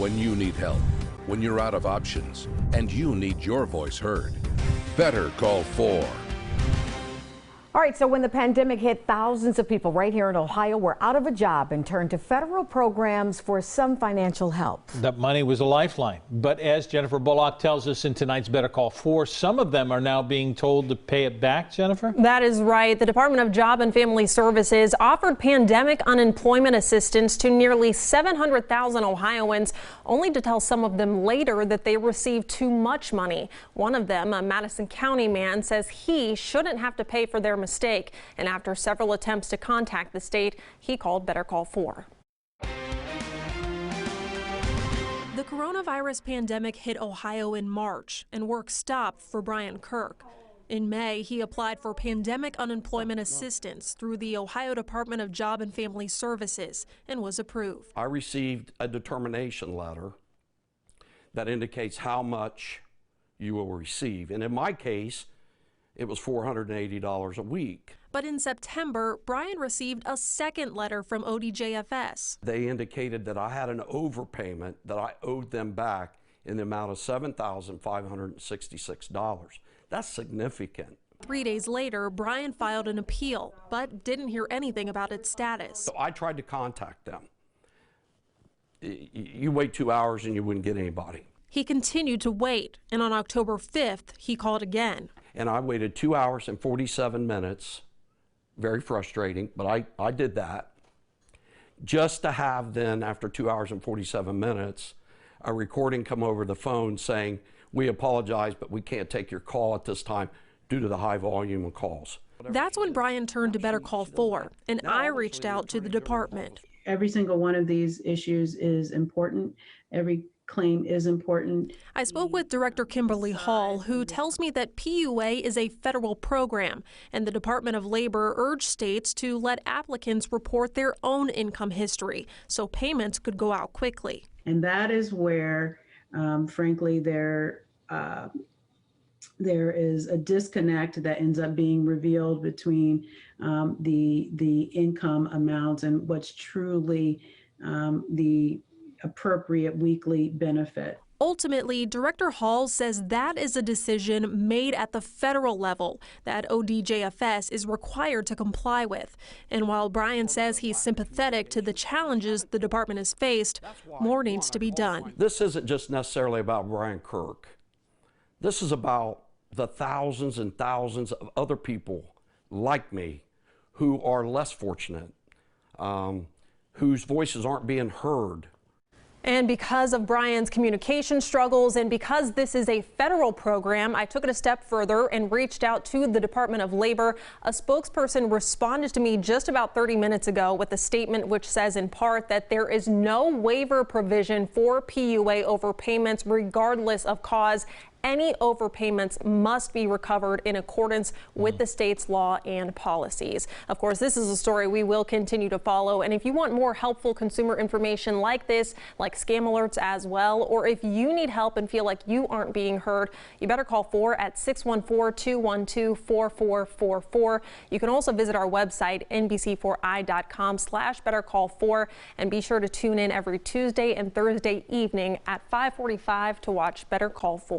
when you need help, when you're out of options, and you need your voice heard. Better Call 4. All right, so when the pandemic hit, thousands of people right here in Ohio were out of a job and turned to federal programs for some financial help. That money was a lifeline. But as Jennifer Bullock tells us in tonight's Better Call 4, some of them are now being told to pay it back, Jennifer? That is right. The Department of Job and Family Services offered pandemic unemployment assistance to nearly 700,000 Ohioans, only to tell some of them later that they received too much money. One of them, a Madison County man, says he shouldn't have to pay for their mistake, and after several attempts to contact the state, he called Better Call 4. The coronavirus pandemic hit Ohio in March, and work stopped for Brian Kirk. In May, he applied for pandemic unemployment assistance through the Ohio Department of Job and Family Services and was approved. I received a determination letter that indicates how much you will receive, and in my case, it was $480 a week. But in September, Brian received a second letter from ODJFS. They indicated that I had an overpayment that I owed them back in the amount of $7,566. That's significant. 3 days later, Brian filed an appeal, but didn't hear anything about its status. So I tried to contact them. You wait 2 hours and you wouldn't get anybody. He continued to wait, and on October 5th, he called again. And I waited 2 hours and 47 minutes. Very frustrating, but I did that. Just to have then, after 2 hours and 47 minutes, a recording come over the phone saying, "We apologize, but we can't take your call at this time due to the high volume of calls." That's when Brian turned to Better Call 4, and I reached out to the department. Every single one of these issues is important. Every claim is important. I spoke with Director Kimberly Hall, who tells me that PUA is a federal program, and the Department of Labor urged states to let applicants report their own income history so payments could go out quickly. And that is where, frankly, there is a disconnect that ends up being revealed between the income amounts and what's truly the appropriate weekly benefit. Ultimately, Director Hall says that is a decision made at the federal level that ODJFS is required to comply with. And while Brian says he's sympathetic to the challenges the department has faced, more needs to be done. This isn't just necessarily about Brian Kirk. This is about the thousands and thousands of other people like me who are less fortunate, whose voices aren't being heard. And because of Brian's communication struggles and because this is a federal program, I took it a step further and reached out to the Department of Labor. A spokesperson responded to me just about 30 minutes ago with a statement which says in part that there is no waiver provision for PUA overpayments regardless of cause. Any overpayments must be recovered in accordance with the state's law and policies. Of course, this is a story we will continue to follow. And if you want more helpful consumer information like this, like scam alerts as well, or if you need help and feel like you aren't being heard, you better call 4 at 614-212-4444. You can also visit our website, nbc4i.com/bettercall4, and be sure to tune in every Tuesday and Thursday evening at 5:45 to watch Better Call 4.